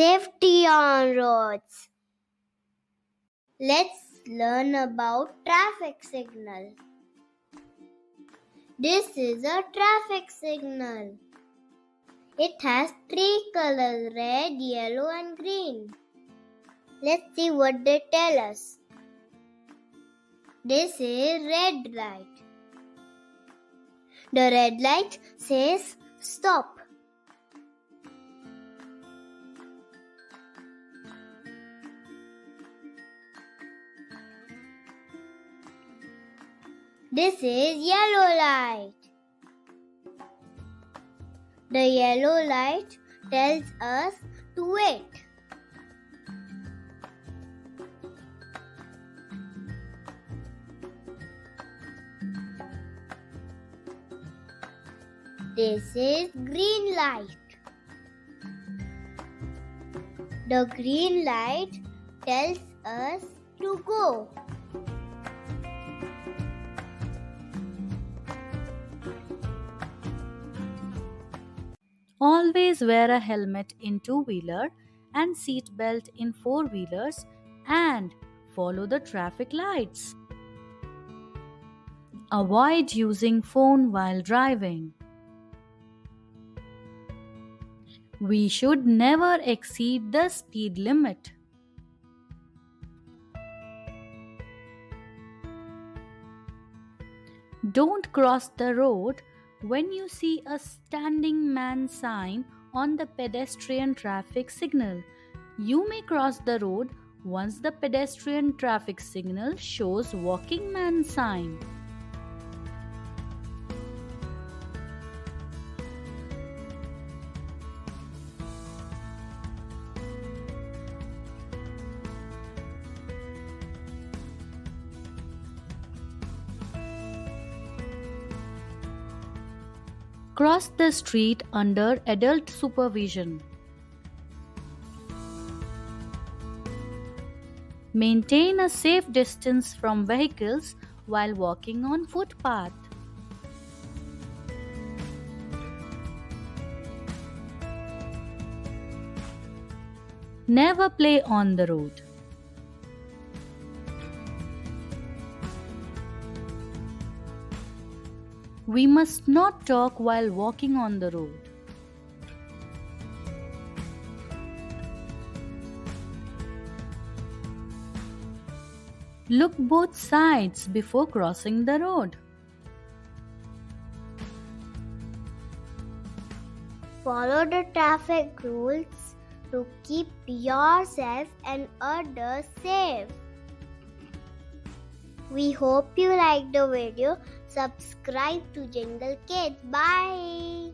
Safety on roads. Let's learn about traffic signal. This is a traffic signal. It has three colors, red, yellow and green. Let's see what they tell us. This is red light. The red light says stop. This is yellow light. The yellow light tells us to wait. This is green light. The green light tells us to go. Always wear a helmet in two-wheeler and seat belt in four-wheelers and follow the traffic lights. Avoid using phone while driving. We should never exceed the speed limit. Don't cross the road when you see a standing man sign on the pedestrian traffic signal. You may cross the road once the pedestrian traffic signal shows walking man sign. Cross the street under adult supervision. Maintain a safe distance from vehicles while walking on footpath. Never play on the road. We must not talk while walking on the road. Look both sides before crossing the road. Follow the traffic rules to keep yourself and others safe. We hope you liked the video. Subscribe to Jingle Kids. Bye.